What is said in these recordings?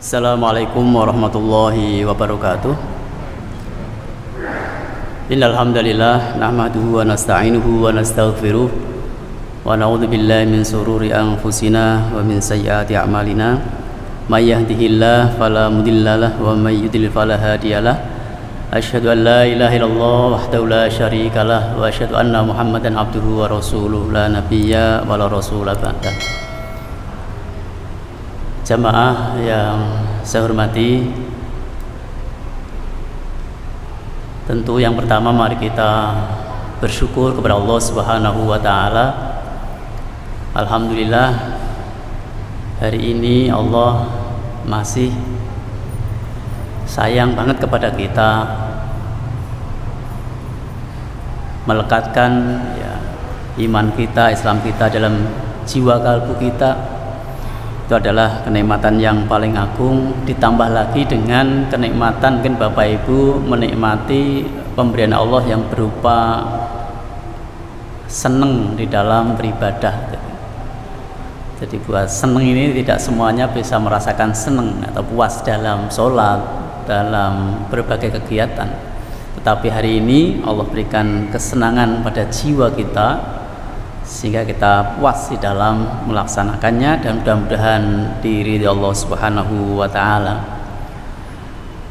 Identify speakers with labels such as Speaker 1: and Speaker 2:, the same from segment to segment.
Speaker 1: Assalamualaikum warahmatullahi wabarakatuh. Innal hamdalillah nahmaduhu wa nasta'inuhu wa nastaghfiruh wa na'udzu billahi min shururi anfusina wa min sayyiati a'malina. May yahdihillahu fala mudhillalah wa may yudlil fala hadiyalah. Asyhadu an la ilaha illallah wahdahu la syarikalah wa asyhadu anna Muhammadan abduhu wa rasuluh la nabiyya wa la rasula ba'dah. Jamaah yang saya hormati, tentu yang pertama mari kita bersyukur kepada Allah Subhanahu wa taala. Alhamdulillah, hari ini Allah masih sayang banget kepada kita, melekatkan iman kita, Islam kita dalam jiwa kalbu kita. Itu adalah kenikmatan yang paling agung, ditambah lagi dengan kenikmatan mungkin Bapak Ibu menikmati pemberian Allah yang berupa seneng di dalam beribadah. Jadi buat seneng ini tidak semuanya bisa merasakan seneng atau puas dalam sholat, dalam berbagai kegiatan. Tetapi hari ini Allah berikan kesenangan pada jiwa kita sehingga kita puas di dalam melaksanakannya, dan mudah-mudahan diridhoi Allah Subhanahu wa taala.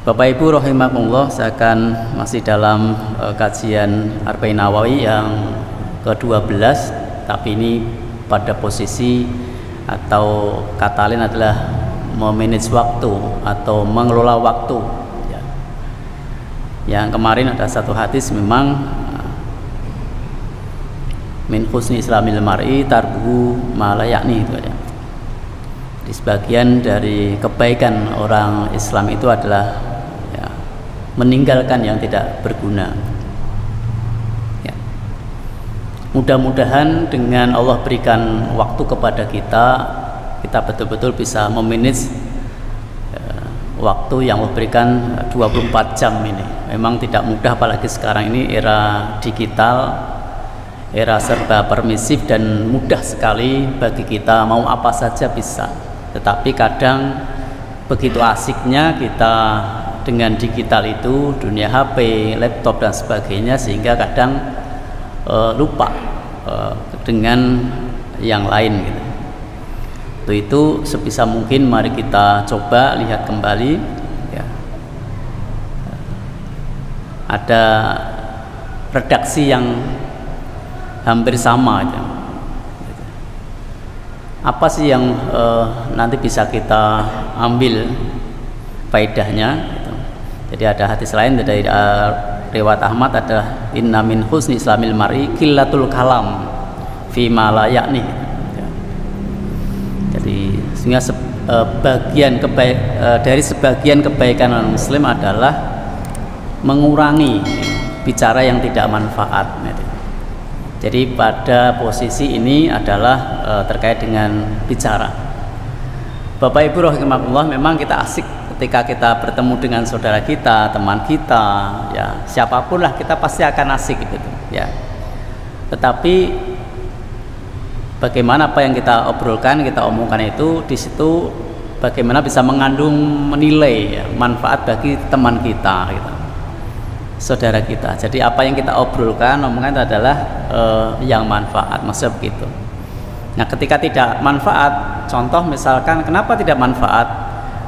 Speaker 1: Bapak Ibu rahimakumullah, saya akan masih dalam kajian Arba'in Nawawi yang ke-12, tapi ini pada posisi atau kata lain adalah memanage waktu atau mengelola waktu. Yang kemarin ada satu hadis memang min husni islamil mar'i tarbuhu ma la ya'ni, itu ya. Di sebagian dari kebaikan orang Islam itu adalah meninggalkan yang tidak berguna. Mudah-mudahan dengan Allah berikan waktu kepada kita, kita betul-betul bisa memanage waktu yang Allah berikan 24 jam ini. Memang tidak mudah, apalagi sekarang ini era digital, era serba permisif, dan mudah sekali bagi kita mau apa saja bisa. Tetapi kadang begitu asiknya kita dengan digital itu, dunia HP, laptop dan sebagainya, sehingga kadang lupa dengan yang lain gitu. Itu sebisa mungkin mari kita coba lihat kembali ya. Ada redaksi yang hampir sama aja. Apa sih yang nanti bisa kita ambil faedahnya gitu. Jadi ada hadis lain dari riwayat Ahmad, ada inna min husni islamil mar'i qillatul kalam fi ma la ya'ni. Jadi sehingga dari sebagian kebaikan orang muslim adalah mengurangi bicara yang tidak manfaat gitu. Jadi pada posisi ini adalah terkait dengan bicara. Bapak Ibu rahimakumullah, memang kita asik ketika kita bertemu dengan saudara kita, teman kita, ya siapapun lah, kita pasti akan asik gitu ya. Tetapi bagaimana apa yang kita obrolkan, kita omongkan itu, di situ bagaimana bisa mengandung menilai ya, manfaat bagi teman kita gitu, saudara kita. Jadi apa yang kita obrolkan, omongan itu adalah yang manfaat, maksudnya begitu. Nah, ketika tidak manfaat, contoh misalkan kenapa tidak manfaat,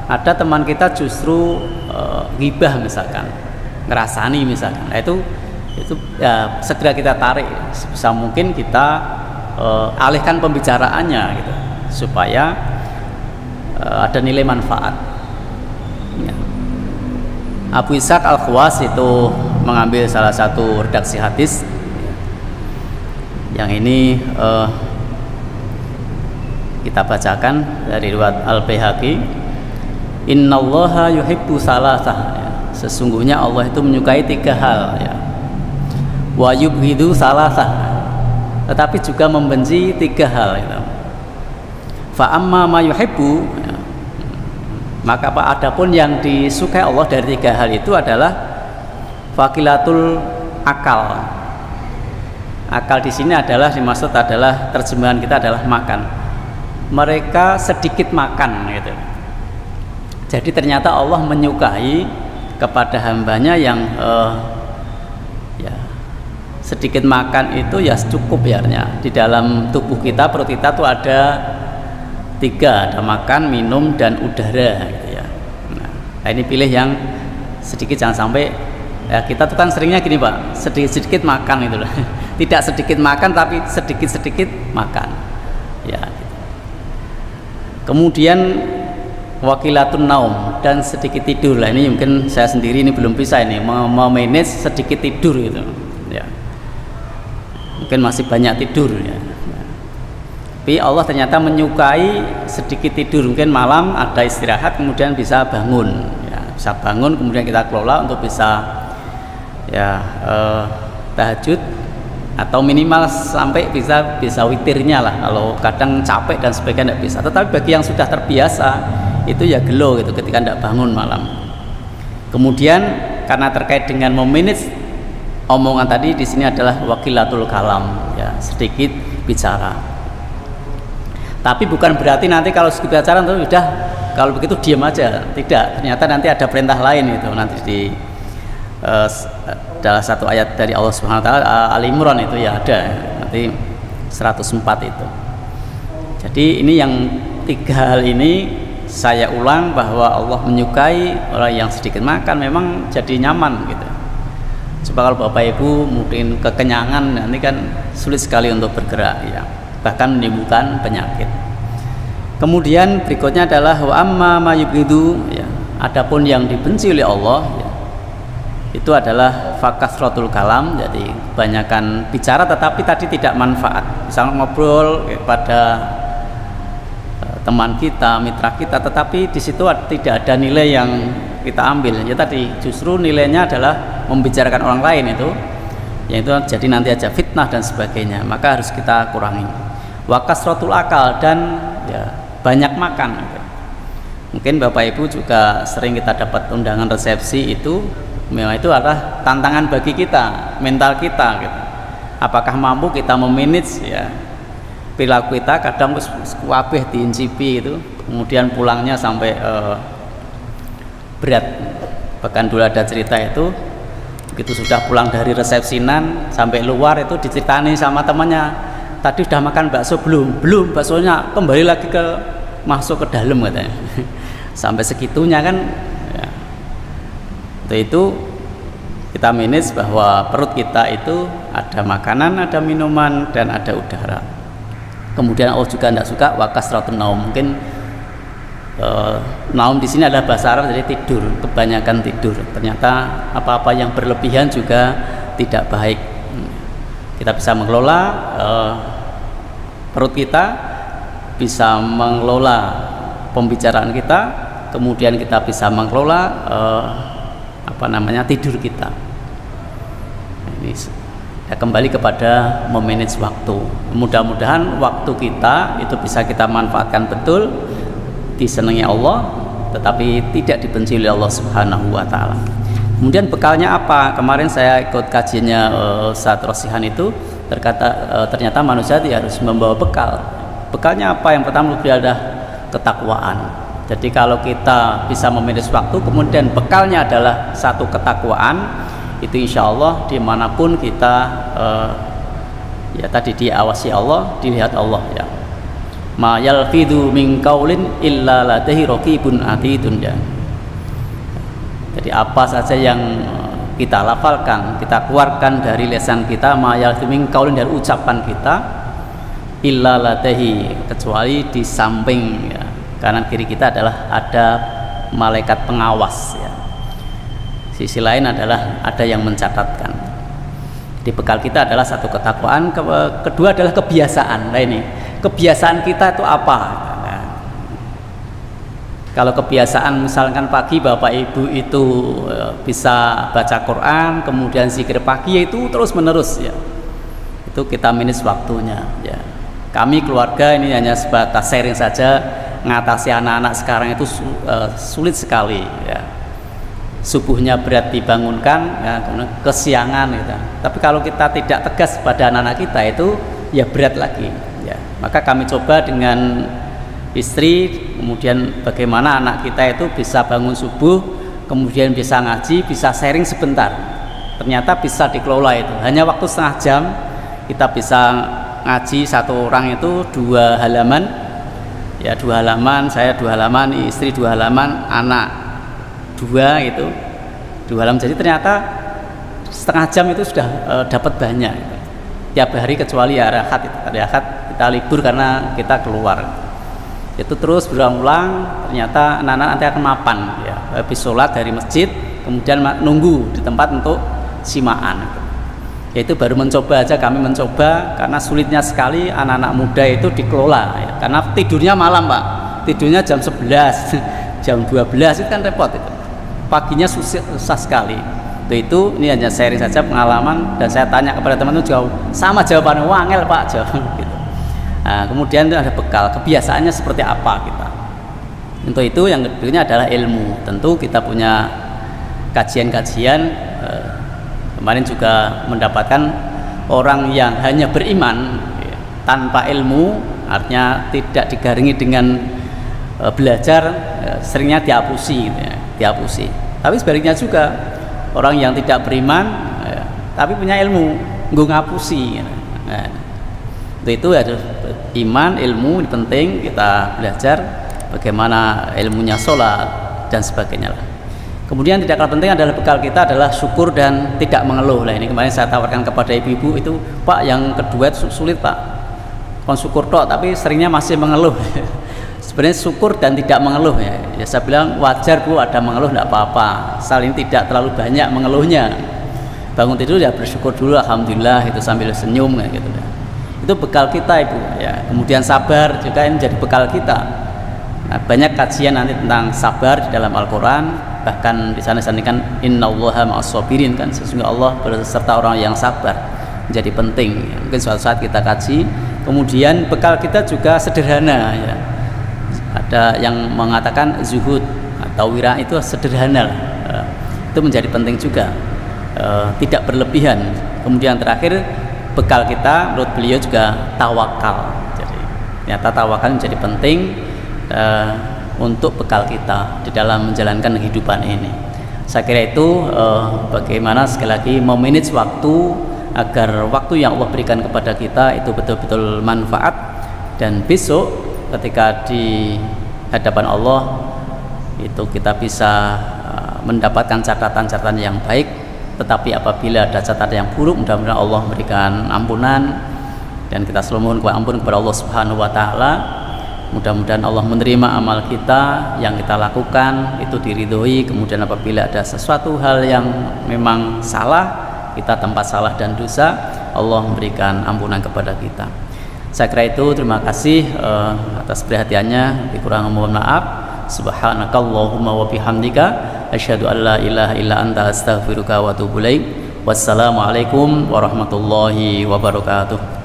Speaker 1: ada teman kita justru ghibah misalkan, ngerasani misalkan, nah itu ya segera kita tarik, sebisa mungkin kita alihkan pembicaraannya gitu, supaya ada nilai manfaat ya. Abu Ishaq Al-Khawas itu mengambil salah satu redaksi hadis yang ini kita bacakan dari riwayat Al-Baihaqi. Innallaha yuhibbu salasah ya. Sesungguhnya Allah itu menyukai 3 hal ya. Wa yubghidu salasah, tetapi juga membenci 3 hal ya. Fa amma ma yuhibbu ya. Maka adapun yang disukai Allah dari 3 hal itu adalah fakilatul akal. Akal di sini adalah dimaksud adalah, terjemahan kita adalah makan. Mereka sedikit makan gitu. Jadi ternyata Allah menyukai kepada hambanya yang ya sedikit makan itu ya cukup ya. Di dalam tubuh kita, perut kita tuh ada 3, ada makan, minum, dan udara gitu ya. Nah ini pilih yang sedikit, jangan sampai ya, kita tuh kan seringnya gini Pak, sedikit-sedikit makan gitu loh. Tidak sedikit makan tapi sedikit-sedikit makan ya gitu. Kemudian wakilatun naum, dan sedikit tidur lah. Ini mungkin saya sendiri ini belum bisa ini memanage sedikit tidur gitu ya, mungkin masih banyak tidur ya. Tapi Allah ternyata menyukai sedikit tidur, mungkin malam ada istirahat kemudian bisa bangun ya, bisa bangun kemudian kita kelola untuk bisa ya tahajud atau minimal sampai bisa witirnya lah. Kalau kadang capek dan sebagainya tidak bisa, tetapi bagi yang sudah terbiasa itu ya gelo gitu ketika tidak bangun malam. Kemudian karena terkait dengan memanage omongan tadi, di sini adalah wakilatul kalam ya, sedikit bicara. Tapi bukan berarti nanti kalau sedikit bicara itu sudah kalau begitu diam aja, tidak. Ternyata nanti ada perintah lain itu nanti di dalam satu ayat dari Allah Subhanahu wa taala, Ali Imran itu ya ada nanti 104 itu. Jadi ini yang 3 hal ini saya ulang, bahwa Allah menyukai orang yang sedikit makan, memang jadi nyaman gitu. Coba kalau Bapak Ibu mungkin kekenyangan, nanti kan sulit sekali untuk bergerak ya, bahkan menimbulkan penyakit. Kemudian berikutnya adalah wa amma ma yubghidu ya, adapun yang dibenci oleh Allah ya, itu adalah fakasratul kalam, jadi kebanyakan bicara tetapi tadi tidak manfaat. Misalnya ngobrol kepada teman kita, mitra kita, tetapi di situ tidak ada nilai yang kita ambil. Ya tadi justru nilainya adalah membicarakan orang lain itu, yang itu jadi nanti aja fitnah dan sebagainya. Maka harus kita kurangi. Wa kasratul akal, dan ya banyak makan. Mungkin Bapak Ibu juga sering kita dapat undangan resepsi itu, memang itu adalah tantangan bagi kita, mental kita gitu. Apakah mampu kita memanage ya perilaku kita? Kadang kabeh diincipi itu, kemudian pulangnya sampai berat. Bahkan dulu ada cerita itu, begitu sudah pulang dari resepsinan sampai luar itu diceritani sama temannya, tadi sudah makan bakso belum, baksonya kembali lagi masuk ke dalam katanya. Sampai segitunya kan ya. Itu kita manage bahwa perut kita itu ada makanan, ada minuman, dan ada udara. Kemudian Allah juga tidak suka wakasratun naum. Mungkin naum di sini adalah bahasa Arab, jadi tidur, kebanyakan tidur. Ternyata apa-apa yang berlebihan juga tidak baik. Kita bisa mengelola perut kita, bisa mengelola pembicaraan kita, kemudian kita bisa mengelola tidur kita. Ini ya, kembali kepada memanage waktu. Mudah-mudahan waktu kita itu bisa kita manfaatkan betul, disenangi Allah, tetapi tidak dibenci oleh Allah Subhanahu wa taala. Kemudian bekalnya apa? Kemarin saya ikut kajiannya Ustaz Rosihan itu, ternyata manusia harus membawa bekal. Bekalnya apa? Yang pertama adalah ketakwaan. Jadi kalau kita bisa memanage waktu, kemudian bekalnya adalah satu ketakwaan, itu insya Allah dimanapun kita ya tadi diawasi Allah, dilihat Allah ya. Ma yalfidu min qaulin illa ladaihi raqibun atidun ya. Jadi apa saja yang kita lafalkan, kita keluarkan dari lisan kita, ma yalfidu min qaulin, dari ucapan kita, illa ladaihi, kecuali di samping ya, kanan kiri kita adalah ada malaikat pengawas ya. Sisi lain adalah ada yang mencatatkan. Di bekal kita adalah satu ketakwaan, kedua adalah kebiasaan. Nah ini kebiasaan kita itu apa? Nah, kalau kebiasaan misalkan pagi Bapak Ibu itu bisa baca Quran, kemudian zikir pagi, itu terus menerus ya. Itu kita manage waktunya ya. Kami keluarga ini hanya sebatas sharing saja, mengatasi anak-anak sekarang itu sulit sekali ya. Subuhnya berat dibangunkan ya, kesiangan gitu. Tapi kalau kita tidak tegas pada anak-anak kita itu ya berat lagi ya. Maka kami coba dengan istri, kemudian bagaimana anak kita itu bisa bangun subuh, kemudian bisa ngaji, bisa sharing sebentar. Ternyata bisa dikelola itu. Hanya waktu setengah jam kita bisa ngaji, satu orang itu 2 halaman. Ya 2 halaman, saya 2 halaman, istri 2 halaman, anak 2 itu 2 halaman. Jadi ternyata setengah jam itu sudah dapat banyak gitu. Tiap hari kecuali hari Ahad itu. Hari Ahad kita libur karena kita keluar. Itu terus berulang-ulang, ternyata anak-anak nanti akan mapan ya. Habis sholat dari masjid, kemudian nunggu di tempat untuk simaan. Yaitu baru mencoba aja, kami mencoba karena sulitnya sekali anak-anak muda itu dikelola ya. Karena tidurnya malam Pak, tidurnya jam 11 jam 12 itu kan repot itu, paginya susah sekali. Itu ini hanya sharing saja pengalaman, dan saya tanya kepada teman-teman jauh sama jawabannya, wangel Pak jawab gitu. Nah, kemudian ada bekal, kebiasaannya seperti apa kita. Untuk itu yang berikutnya adalah ilmu. Tentu kita punya kajian-kajian, kemarin juga mendapatkan orang yang hanya beriman tanpa ilmu, artinya tidak digaringi dengan belajar, seringnya dihapusi gitu ya, dihapusi. Tapi sebaliknya juga orang yang tidak beriman tapi punya ilmu nggo ngapusi. Nah, itu ada iman, ilmu penting, kita belajar bagaimana ilmunya sholat dan sebagainya lah. Kemudian tidak kalah penting adalah bekal kita adalah syukur dan tidak mengeluh. Lah ini kemarin saya tawarkan kepada ibu-ibu itu, Pak, yang kedua itu sulit Pak, kon syukur tok tapi seringnya masih mengeluh. Sebenarnya syukur dan tidak mengeluh ya. Ya saya bilang wajar Bu ada mengeluh, tidak apa-apa, saling tidak terlalu banyak mengeluhnya. Bangun tidur ya bersyukur dulu, alhamdulillah, itu sambil senyum kayak gitu. Itu bekal kita Ibu ya. Kemudian sabar juga ini menjadi bekal kita. Nah, banyak kajian nanti tentang sabar di dalam Al-Qur'an, bahkan di sana disebutkan innallaha ma'as-sabirin, kan sesungguhnya Allah beserta orang yang sabar. Menjadi penting ya. Mungkin suatu saat kita kaji. Kemudian bekal kita juga sederhana ya. Ada yang mengatakan zuhud atau wira itu sederhana, itu menjadi penting juga, tidak berlebihan. Kemudian terakhir bekal kita menurut beliau juga tawakal. Jadi ternyata tawakal menjadi penting untuk bekal kita di dalam menjalankan kehidupan ini. Saya kira itu bagaimana sekali lagi memanage waktu agar waktu yang Allah berikan kepada kita itu betul-betul manfaat, dan besok ketika di hadapan Allah itu kita bisa mendapatkan catatan-catatan yang baik. Tetapi apabila ada catatan yang buruk, mudah-mudahan Allah memberikan ampunan, dan kita selalu mohon ampun kepada Allah Subhanahu wa taala. Mudah-mudahan Allah menerima amal kita yang kita lakukan, itu diridhoi. Kemudian apabila ada sesuatu hal yang memang salah, kita tempat salah dan dosa, Allah memberikan ampunan kepada kita. Saya kira itu, terima kasih atas perhatiannya, dikurang mohon maaf. Subhanakallahumma wa bihamdika asyhadu an la ilaha illa anta astaghfiruka wa atubu ilaik. Wassalamualaikum warahmatullahi wabarakatuh.